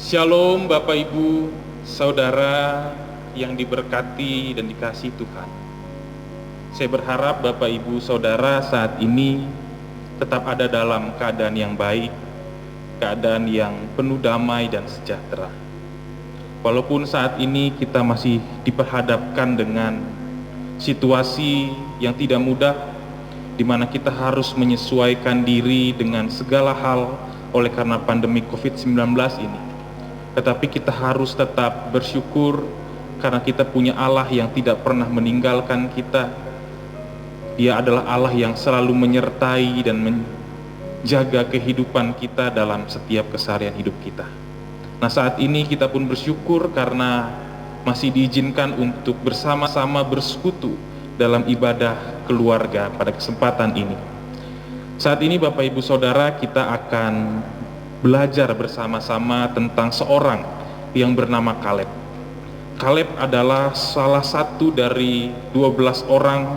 Shalom Bapak Ibu, Saudara yang diberkati dan dikasihi Tuhan. Saya berharap Bapak Ibu Saudara saat ini tetap ada dalam keadaan yang baik, keadaan yang penuh damai dan sejahtera. Walaupun saat ini kita masih diperhadapkan dengan situasi yang tidak mudah, di mana kita harus menyesuaikan diri dengan segala hal oleh karena pandemi COVID-19 ini. Tetapi kita harus tetap bersyukur karena kita punya Allah yang tidak pernah meninggalkan kita. Dia adalah Allah yang selalu menyertai dan menjaga kehidupan kita dalam setiap keseharian hidup kita. Nah, saat ini kita pun bersyukur karena masih diizinkan untuk bersama-sama bersekutu dalam ibadah keluarga pada kesempatan ini. Saat ini Bapak Ibu Saudara, kita akan belajar bersama-sama tentang seorang yang bernama Kaleb. Kaleb adalah salah satu dari 12 orang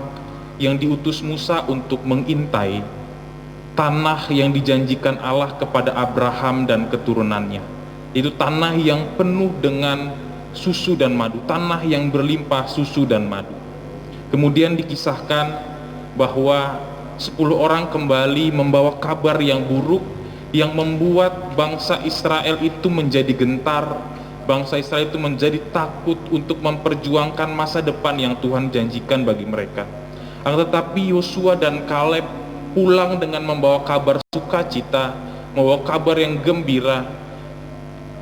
yang diutus Musa untuk mengintai tanah yang dijanjikan Allah kepada Abraham dan keturunannya. Itu tanah yang penuh dengan susu dan madu, tanah yang berlimpah susu dan madu. Kemudian dikisahkan bahwa 10 orang kembali membawa kabar yang buruk yang membuat bangsa Israel itu menjadi gentar, bangsa Israel itu menjadi takut untuk memperjuangkan masa depan yang Tuhan janjikan bagi mereka. Akan tetapi Yosua dan Kaleb pulang dengan membawa kabar sukacita, membawa kabar yang gembira,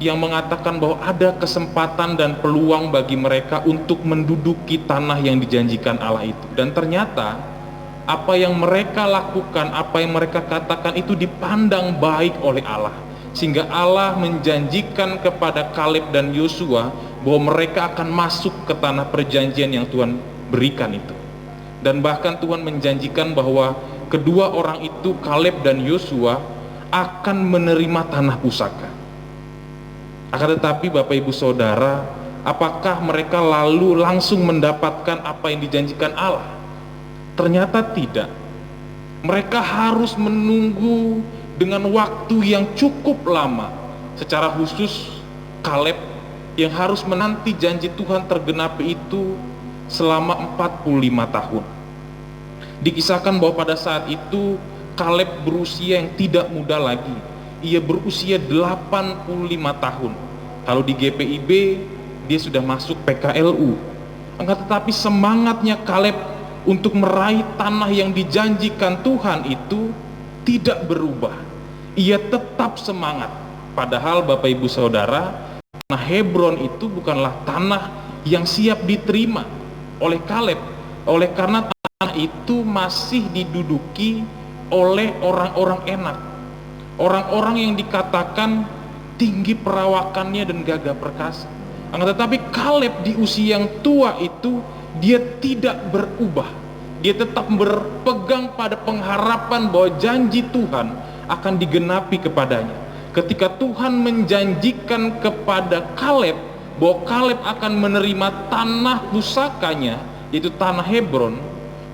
yang mengatakan bahwa ada kesempatan dan peluang bagi mereka untuk menduduki tanah yang dijanjikan Allah itu. Dan ternyata apa yang mereka lakukan, apa yang mereka katakan itu dipandang baik oleh Allah, sehingga Allah menjanjikan kepada Kaleb dan Yosua bahwa mereka akan masuk ke tanah perjanjian yang Tuhan berikan itu. Dan bahkan Tuhan menjanjikan bahwa kedua orang itu, Kaleb dan Yosua, akan menerima tanah pusaka. Akan tetapi Bapak Ibu Saudara, apakah mereka lalu langsung mendapatkan apa yang dijanjikan Allah? Ternyata tidak. Mereka harus menunggu dengan waktu yang cukup lama. Secara khusus Kaleb yang harus menanti janji Tuhan tergenapi itu selama 45 tahun. Dikisahkan bahwa pada saat itu Kaleb berusia yang tidak muda lagi. Ia berusia 85 tahun. Kalau di GPIB dia sudah masuk PKLU. Tetapi semangatnya Kaleb untuk meraih tanah yang dijanjikan Tuhan itu tidak berubah. Ia tetap semangat. Padahal Bapak Ibu Saudara, tanah Hebron itu bukanlah tanah yang siap diterima oleh Kaleb. Oleh karena tanah itu masih diduduki oleh orang-orang enak, orang-orang yang dikatakan tinggi perawakannya dan gagah perkasa. Tetapi Kaleb di usia yang tua itu dia tidak berubah. Dia tetap berpegang pada pengharapan bahwa janji Tuhan akan digenapi kepadanya. Ketika Tuhan menjanjikan kepada Kaleb bahwa Kaleb akan menerima tanah pusakanya, yaitu tanah Hebron,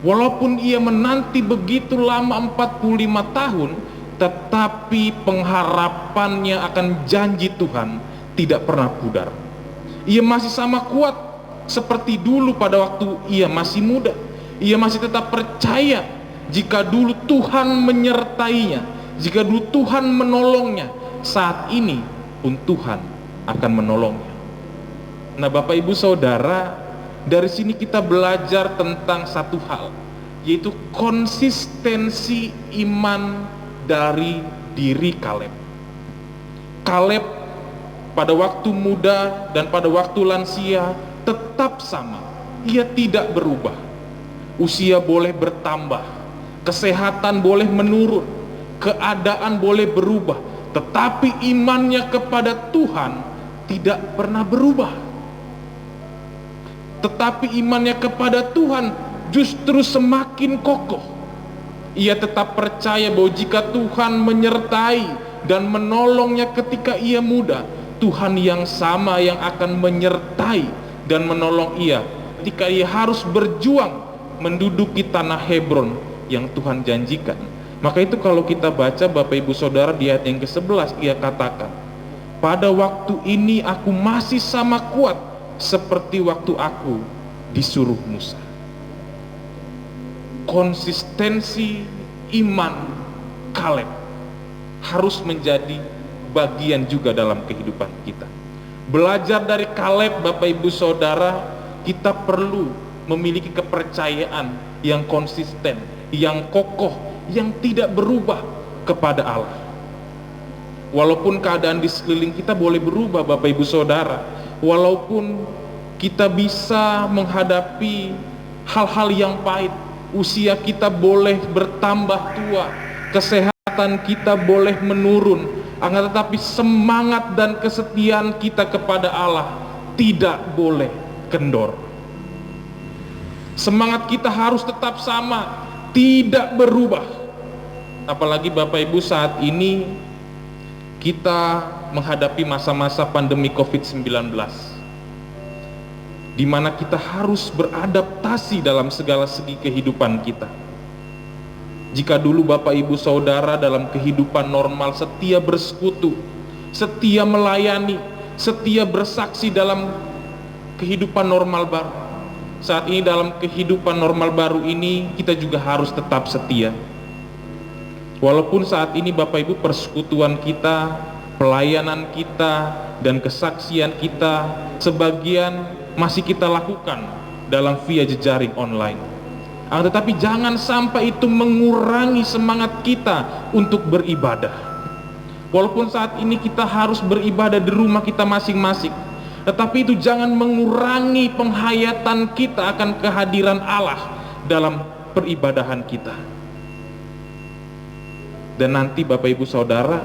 walaupun ia menanti begitu lama 45 tahun, tetapi pengharapannya akan janji Tuhan tidak pernah pudar. Ia masih sama kuat seperti dulu pada waktu ia masih muda. Ia masih tetap percaya jika dulu Tuhan menyertainya, jika dulu Tuhan menolongnya, saat ini pun Tuhan akan menolongnya. Nah, Bapak Ibu Saudara, dari sini kita belajar tentang satu hal, yaitu konsistensi iman dari diri Kaleb. Kaleb pada waktu muda dan pada waktu lansia tetap sama, ia tidak berubah. Usia boleh bertambah, kesehatan boleh menurun, keadaan boleh berubah, tetapi imannya kepada Tuhan tidak pernah berubah. Tetapi imannya kepada Tuhan justru semakin kokoh. Ia tetap percaya bahwa jika Tuhan menyertai dan menolongnya ketika ia muda, Tuhan yang sama yang akan menyertai dan menolong ia ketika ia harus berjuang menduduki tanah Hebron yang Tuhan janjikan. Maka itu kalau kita baca Bapak Ibu Saudara di ayat yang ke-11, ia katakan, pada waktu ini aku masih sama kuat seperti waktu aku disuruh Musa. Konsistensi iman Kaleb harus menjadi bagian juga dalam kehidupan kita. Belajar dari Kaleb, Bapak Ibu Saudara, kita perlu memiliki kepercayaan yang konsisten, yang kokoh, yang tidak berubah kepada Allah. Walaupun keadaan di sekeliling kita boleh berubah, Bapak Ibu Saudara, walaupun kita bisa menghadapi hal-hal yang pahit, usia kita boleh bertambah tua, kesehatan kita boleh menurun, akan tetapi semangat dan kesetiaan kita kepada Allah tidak boleh kendor. Semangat kita harus tetap sama, tidak berubah. Apalagi Bapak Ibu, saat ini kita menghadapi masa-masa pandemi COVID-19, di mana kita harus beradaptasi dalam segala segi kehidupan kita. Jika dulu Bapak Ibu Saudara dalam kehidupan normal setia bersekutu, setia melayani, setia bersaksi dalam kehidupan normal baru, saat ini dalam kehidupan normal baru ini kita juga harus tetap setia. Walaupun saat ini Bapak Ibu persekutuan kita, pelayanan kita, dan kesaksian kita sebagian masih kita lakukan dalam via jejaring online. Tetapi jangan sampai itu mengurangi semangat kita untuk beribadah. Walaupun saat ini kita harus beribadah di rumah kita masing-masing, tetapi itu jangan mengurangi penghayatan kita akan kehadiran Allah dalam peribadahan kita. Dan nanti Bapak Ibu Saudara,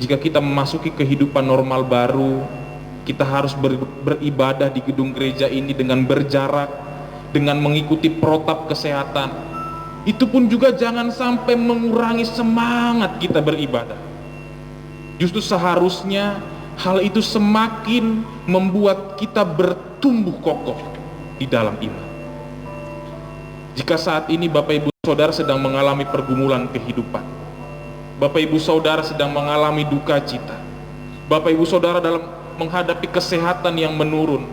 jika kita memasuki kehidupan normal baru, kita harus beribadah di gedung gereja ini dengan berjarak, dengan mengikuti protap kesehatan. Itu pun juga jangan sampai mengurangi semangat kita beribadah. Justru seharusnya hal itu semakin membuat kita bertumbuh kokoh di dalam iman. Jika saat ini Bapak Ibu Saudara sedang mengalami pergumulan kehidupan, Bapak Ibu Saudara sedang mengalami duka cita, Bapak Ibu Saudara dalam menghadapi kesehatan yang menurun,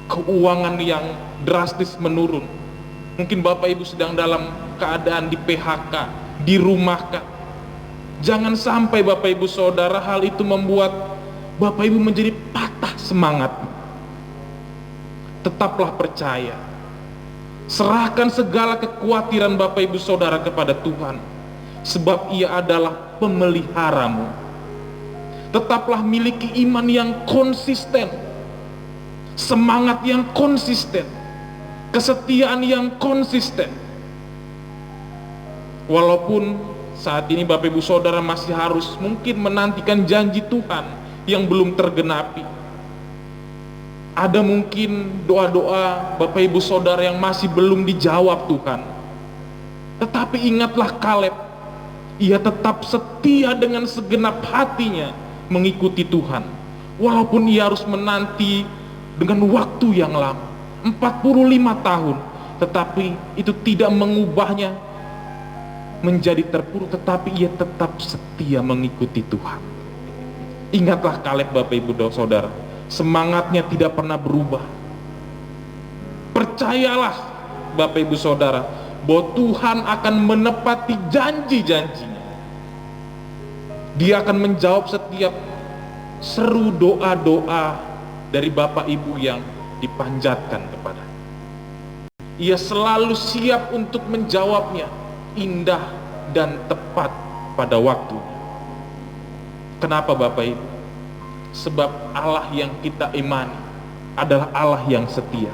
keuangan yang drastis menurun, mungkin Bapak Ibu sedang dalam keadaan di PHK, dirumahkan. Jangan sampai Bapak Ibu Saudara hal itu membuat Bapak Ibu menjadi patah semangat. Tetaplah percaya, serahkan segala kekhawatiran Bapak Ibu Saudara kepada Tuhan, sebab Ia adalah pemeliharamu. Tetaplah miliki iman yang konsisten, semangat yang konsisten, kesetiaan yang konsisten. Walaupun saat ini Bapak Ibu Saudara masih harus mungkin menantikan janji Tuhan yang belum tergenapi. Ada mungkin doa-doa Bapak Ibu Saudara yang masih belum dijawab Tuhan. Tetapi ingatlah Kaleb, ia tetap setia dengan segenap hatinya mengikuti Tuhan. Walaupun ia harus menanti dengan waktu yang lama, 45 tahun, tetapi itu tidak mengubahnya menjadi terpuruk, tetapi ia tetap setia mengikuti Tuhan. Ingatlah Kaleb Bapak Ibu Saudara, semangatnya tidak pernah berubah. Percayalah Bapak Ibu Saudara, bahwa Tuhan akan menepati janji-janjinya. Dia akan menjawab setiap seru doa-doa dari Bapak Ibu yang dipanjatkan kepada. Ia selalu siap untuk menjawabnya, indah dan tepat pada waktunya. Kenapa Bapak Ibu? Sebab Allah yang kita imani adalah Allah yang setia,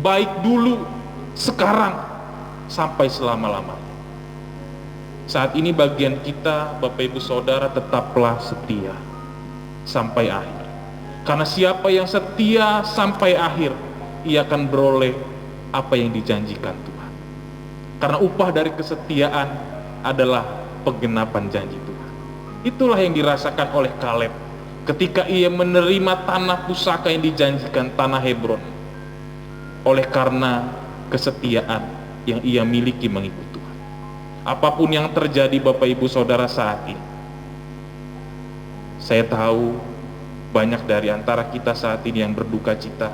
baik dulu, sekarang, sampai selama-lamanya. Saat ini bagian kita Bapak Ibu Saudara, tetaplah setia sampai akhir. Karena siapa yang setia sampai akhir, ia akan beroleh apa yang dijanjikan Tuhan. Karena upah dari kesetiaan adalah penggenapan janji Tuhan. Itulah yang dirasakan oleh Kaleb ketika ia menerima tanah pusaka yang dijanjikan, tanah Hebron, oleh karena kesetiaan yang ia miliki mengikut Tuhan. Apapun yang terjadi Bapak Ibu Saudara saat ini, Saya tahu banyak dari antara kita saat ini yang berduka cita.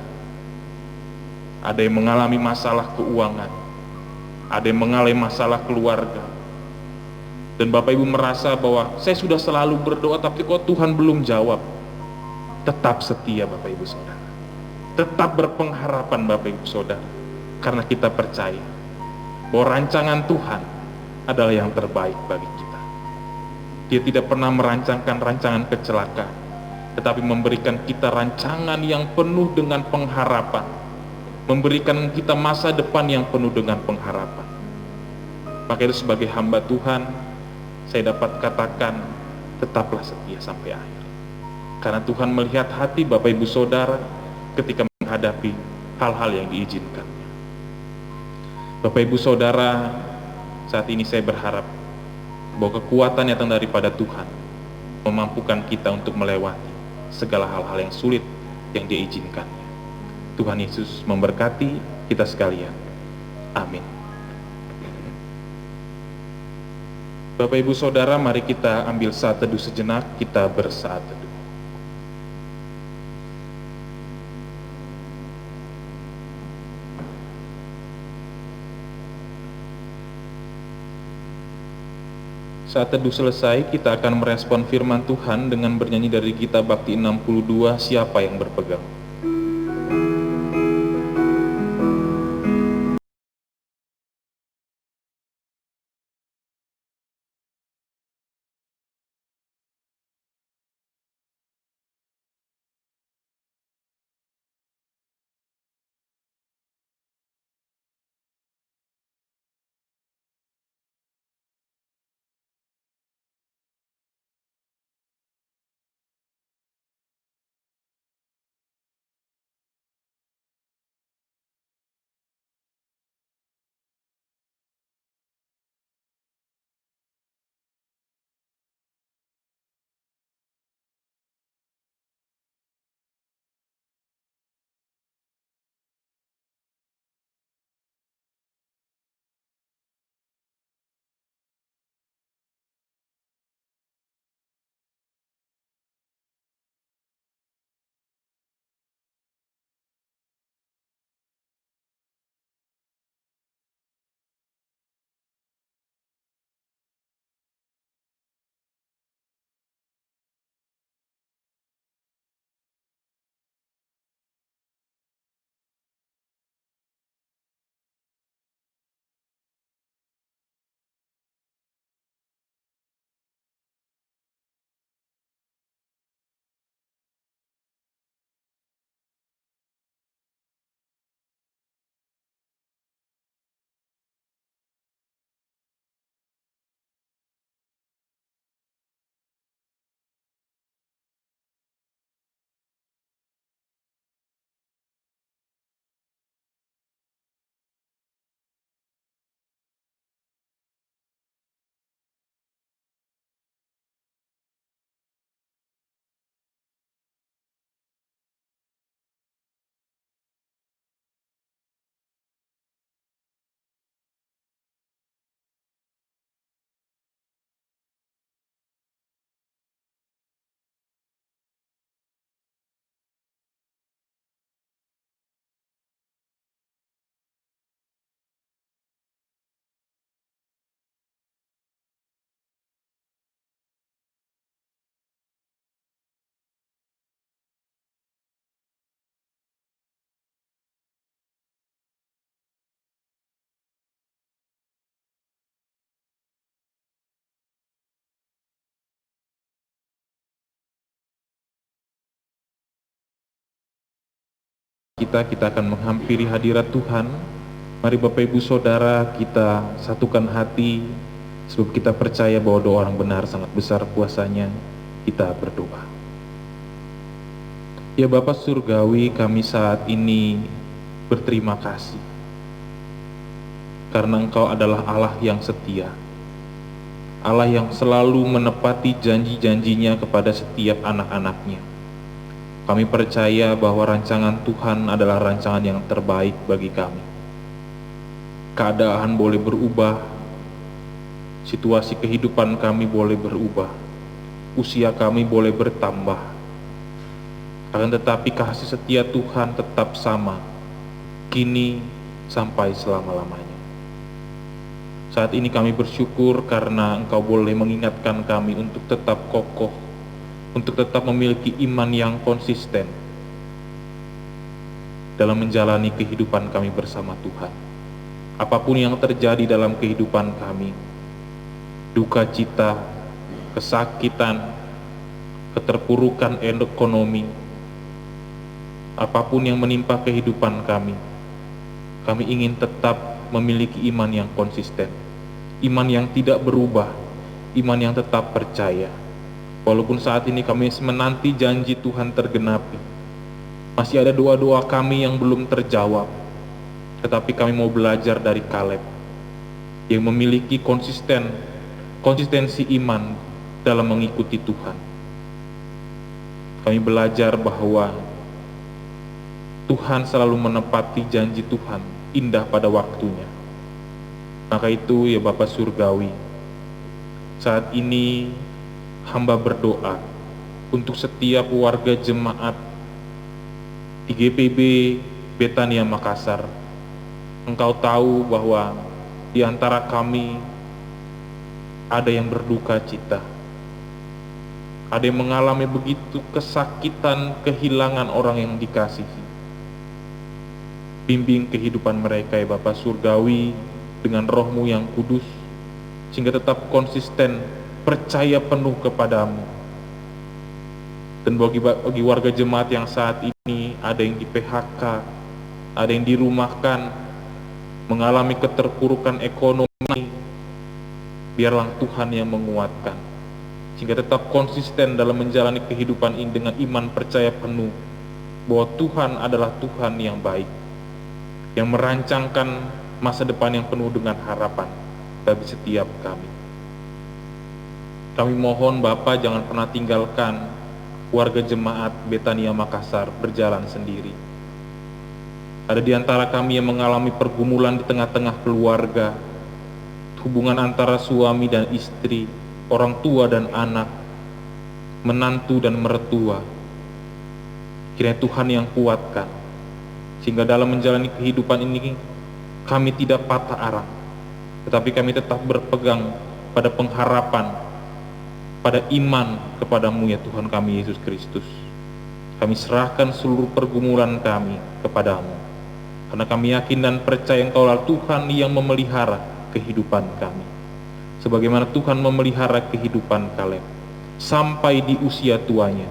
Ada yang mengalami masalah keuangan, ada yang mengalami masalah keluarga. Dan Bapak Ibu merasa bahwa saya sudah selalu berdoa tapi kok Tuhan belum jawab. Tetap setia Bapak Ibu Saudara. Tetap berpengharapan Bapak Ibu Saudara. Karena kita percaya bahwa rancangan Tuhan adalah yang terbaik bagi kita. Dia tidak pernah merancangkan rancangan kecelakaan, tetapi memberikan kita rancangan yang penuh dengan pengharapan, memberikan kita masa depan yang penuh dengan pengharapan. Maka itu sebagai hamba Tuhan, saya dapat katakan, tetaplah setia sampai akhir. Karena Tuhan melihat hati Bapak Ibu Saudara ketika menghadapi hal-hal yang diizinkannya. Bapak Ibu Saudara, saat ini saya berharap bahwa kekuatan yang datang daripada Tuhan memampukan kita untuk melewati segala hal-hal yang sulit yang Dia izinkannya. Tuhan Yesus memberkati kita sekalian. Amin. Bapak Ibu Saudara, mari kita ambil saat teduh sejenak, kita bersaat teduh. Saat teduh selesai, kita akan merespon firman Tuhan dengan bernyanyi dari Kitab Bakti 62, Siapa yang Berpegang. Kita akan menghampiri hadirat Tuhan. Mari Bapak Ibu Saudara, kita satukan hati, sebab kita percaya bahwa doa orang benar sangat besar kuasanya. Kita berdoa. Ya Bapa Surgawi, kami saat ini berterima kasih karena Engkau adalah Allah yang setia, Allah yang selalu menepati janji-janjinya kepada setiap anak-anaknya. Kami percaya bahwa rancangan Tuhan adalah rancangan yang terbaik bagi kami. Keadaan boleh berubah, situasi kehidupan kami boleh berubah, usia kami boleh bertambah, akan tetapi kasih setia Tuhan tetap sama, kini sampai selama-lamanya. Saat ini kami bersyukur karena Engkau boleh mengingatkan kami untuk tetap kokoh, untuk tetap memiliki iman yang konsisten dalam menjalani kehidupan kami bersama Tuhan. Apapun yang terjadi dalam kehidupan kami, duka cita, kesakitan, keterpurukan ekonomi, apapun yang menimpa kehidupan kami ingin tetap memiliki iman yang konsisten, iman yang tidak berubah, iman yang tetap percaya. Walaupun saat ini kami menanti janji Tuhan tergenapi, masih ada doa-doa kami yang belum terjawab, tetapi kami mau belajar dari Kaleb yang memiliki konsistensi iman dalam mengikuti Tuhan. Kami belajar bahwa Tuhan selalu menepati janji Tuhan indah pada waktunya. Maka itu ya Bapa Surgawi, saat ini hamba berdoa untuk setiap warga jemaat di GPB Betania Makassar. Engkau tahu bahwa di antara kami ada yang berduka cita, ada yang mengalami begitu kesakitan kehilangan orang yang dikasihi. Bimbing kehidupan mereka ya Bapa Surgawi dengan Roh-Mu yang kudus, sehingga tetap konsisten percaya penuh kepadamu. Dan bagi warga jemaat yang saat ini ada yang di PHK, ada yang dirumahkan, mengalami keterpurukan ekonomi, biarlah Tuhan yang menguatkan, sehingga tetap konsisten dalam menjalani kehidupan ini dengan iman percaya penuh bahwa Tuhan adalah Tuhan yang baik, yang merancangkan masa depan yang penuh dengan harapan bagi setiap kami. Kami mohon Bapa jangan pernah tinggalkan warga jemaat Betania Makassar berjalan sendiri. Ada di antara kami yang mengalami pergumulan di tengah-tengah keluarga, hubungan antara suami dan istri, orang tua dan anak, menantu dan mertua. Kiranya Tuhan yang kuatkan, sehingga dalam menjalani kehidupan ini kami tidak patah arang, tetapi kami tetap berpegang pada pengharapan, pada iman kepadamu ya Tuhan kami Yesus Kristus. Kami serahkan seluruh pergumulan kami kepadamu, karena kami yakin dan percaya Engkau adalah Tuhan yang memelihara kehidupan kami, sebagaimana Tuhan memelihara kehidupan Kaleb sampai di usia tuanya.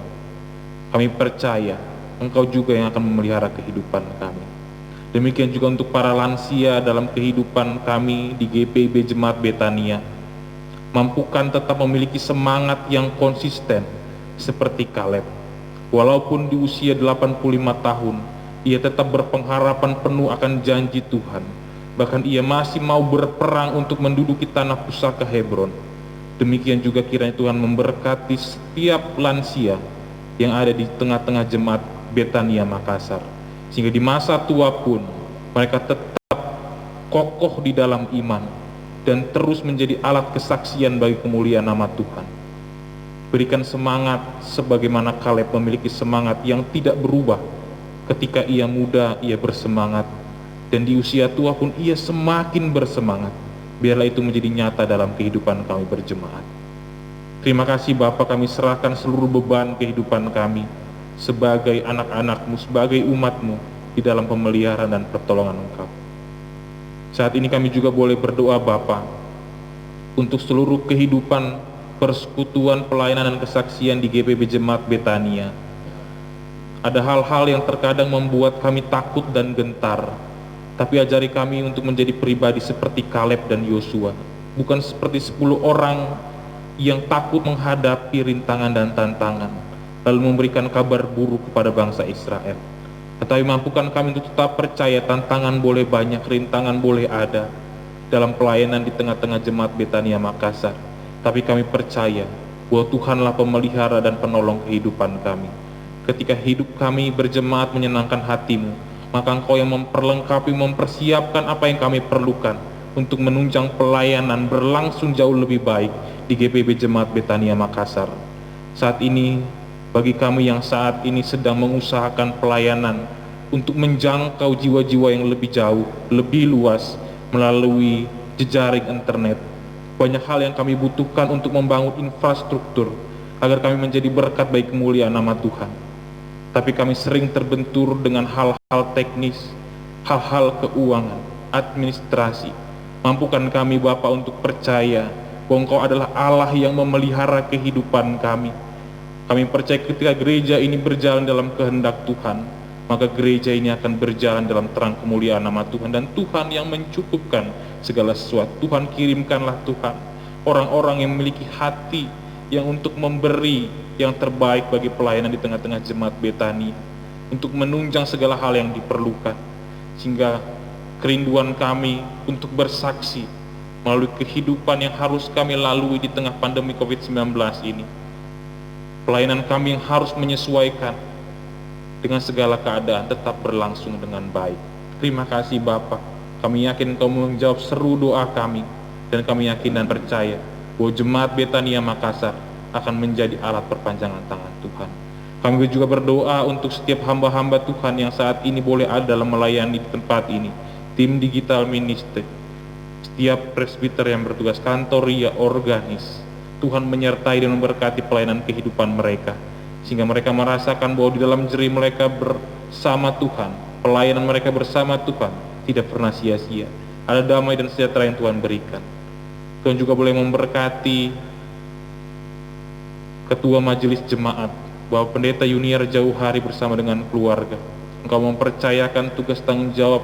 Kami percaya Engkau juga yang akan memelihara kehidupan kami. Demikian juga untuk para lansia dalam kehidupan kami di GPB Jemaat Betania. Mampukan tetap memiliki semangat yang konsisten seperti Kaleb. Walaupun di usia 85 tahun, ia tetap berpengharapan penuh akan janji Tuhan. Bahkan ia masih mau berperang untuk menduduki tanah pusaka Hebron. Demikian juga kiranya Tuhan memberkati setiap lansia yang ada di tengah-tengah jemaat Betania Makassar, sehingga di masa tua pun mereka tetap kokoh di dalam iman dan terus menjadi alat kesaksian bagi kemuliaan nama Tuhan. Berikan semangat sebagaimana Kaleb memiliki semangat yang tidak berubah. Ketika ia muda, ia bersemangat, dan di usia tua pun ia semakin bersemangat. Biarlah itu menjadi nyata dalam kehidupan kami berjemaat. Terima kasih Bapa, kami serahkan seluruh beban kehidupan kami sebagai anak-anak-Mu, sebagai umat-Mu di dalam pemeliharaan dan pertolongan Engkau. Saat ini kami juga boleh berdoa Bapa untuk seluruh kehidupan persekutuan pelayanan dan kesaksian di GPB Jemaat Betania. Ada hal-hal yang terkadang membuat kami takut dan gentar, tapi ajari kami untuk menjadi pribadi seperti Kaleb dan Yosua, bukan seperti 10 orang yang takut menghadapi rintangan dan tantangan lalu memberikan kabar buruk kepada bangsa Israel. Tetapi mampukan kami untuk tetap percaya, tantangan boleh banyak, rintangan boleh ada dalam pelayanan di tengah-tengah Jemaat Betania Makassar, tapi kami percaya bahwa Tuhanlah pemelihara dan penolong kehidupan kami. Ketika hidup kami berjemaat menyenangkan hati-Mu, maka Engkau yang memperlengkapi, mempersiapkan apa yang kami perlukan untuk menunjang pelayanan berlangsung jauh lebih baik di GPB Jemaat Betania Makassar. Saat ini, bagi kami yang saat ini sedang mengusahakan pelayanan untuk menjangkau jiwa-jiwa yang lebih jauh, lebih luas melalui jejaring internet, banyak hal yang kami butuhkan untuk membangun infrastruktur agar kami menjadi berkat bagi kemuliaan nama Tuhan. Tapi kami sering terbentur dengan hal-hal teknis, hal-hal keuangan, administrasi. Mampukan kami Bapa untuk percaya bahwa Engkau adalah Allah yang memelihara kehidupan kami. Kami percaya ketika gereja ini berjalan dalam kehendak Tuhan, maka gereja ini akan berjalan dalam terang kemuliaan nama Tuhan, dan Tuhan yang mencukupkan segala sesuatu. Tuhan, kirimkanlah Tuhan orang-orang yang memiliki hati yang untuk memberi yang terbaik bagi pelayanan di tengah-tengah jemaat Betania, untuk menunjang segala hal yang diperlukan, sehingga kerinduan kami untuk bersaksi melalui kehidupan yang harus kami lalui di tengah pandemi COVID-19 ini, pelayanan kami yang harus menyesuaikan dengan segala keadaan tetap berlangsung dengan baik. Terima kasih Bapa. Kami yakin Engkau menjawab seru doa kami, dan kami yakin dan percaya bahwa jemaat Betania Makassar akan menjadi alat perpanjangan tangan Tuhan. Kami juga berdoa untuk setiap hamba-hamba Tuhan yang saat ini boleh ada dalam melayani di tempat ini, tim digital ministry, setiap presbiter yang bertugas, kantor ria, organis. Tuhan menyertai dan memberkati pelayanan kehidupan mereka, sehingga mereka merasakan bahwa di dalam jerih mereka bersama Tuhan, pelayanan mereka bersama Tuhan tidak pernah sia-sia. Ada damai dan sejahtera yang Tuhan berikan. Tuhan juga boleh memberkati Ketua Majelis Jemaat, bahwa Pendeta Yuniar Jauh Hari bersama dengan keluarga, Engkau mempercayakan tugas tanggung jawab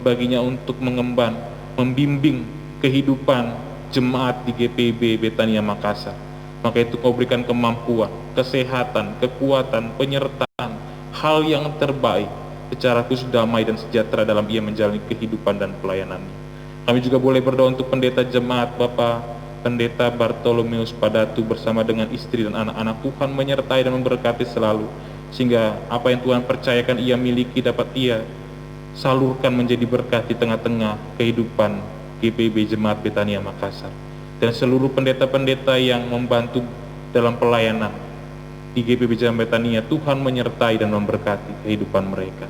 baginya untuk mengemban, membimbing kehidupan jemaat di GPB Betania Makassar. Maka itu Kau berikan kemampuan, kesehatan, kekuatan, penyertaan, hal yang terbaik, secara khusus damai dan sejahtera dalam ia menjalani kehidupan dan pelayanannya. Kami juga boleh berdoa untuk pendeta jemaat Bapak Pendeta Bartolomeus Padatu bersama dengan istri dan anak-anak. Tuhan menyertai dan memberkati selalu, sehingga apa yang Tuhan percayakan ia miliki dapat ia salurkan menjadi berkat di tengah-tengah kehidupan GPB Jemaat Betania Makassar, dan seluruh pendeta-pendeta yang membantu dalam pelayanan di GPB Jemaat Betania. Tuhan menyertai dan memberkati kehidupan mereka.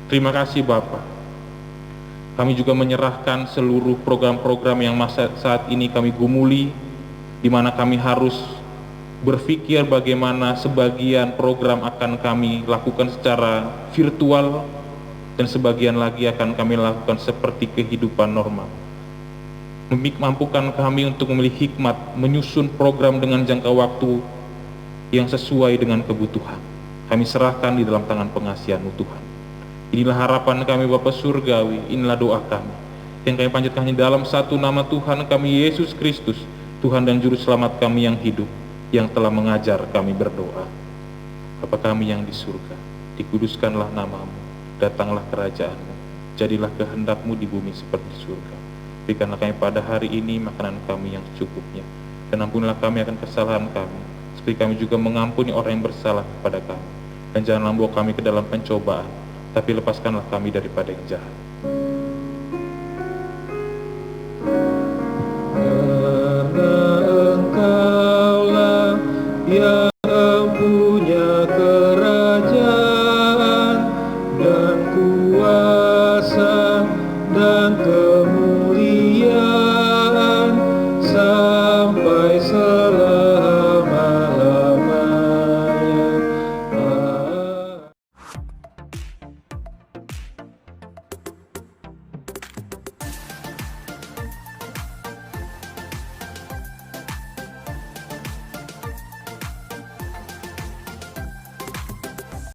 Terima kasih Bapak. Kami juga menyerahkan seluruh program-program yang saat ini kami gumuli, di mana kami harus berpikir bagaimana sebagian program akan kami lakukan secara virtual, dan sebagian lagi akan kami lakukan seperti kehidupan normal. Mampukan kami untuk memilih hikmat menyusun program dengan jangka waktu yang sesuai dengan kebutuhan. Kami serahkan di dalam tangan pengasihan-Mu Tuhan. Inilah harapan kami Bapa Surgawi, inilah doa kami yang kami panjatkan di dalam satu nama Tuhan kami, Yesus Kristus, Tuhan dan Juru Selamat kami yang hidup, yang telah mengajar kami berdoa. Bapa kami yang di surga, dikuduskanlah nama-Mu, datanglah kerajaan-Mu, jadilah kehendak-Mu di bumi seperti di surga. Berikanlah kami pada hari ini makanan kami yang secukupnya, dan ampunilah kami akan kesalahan kami, seperti kami juga mengampuni orang yang bersalah kepada kami. Dan janganlah membawa kami ke dalam pencobaan, tapi lepaskanlah kami daripada yang jahat. Karena Engkaulah yang punya kerajaan.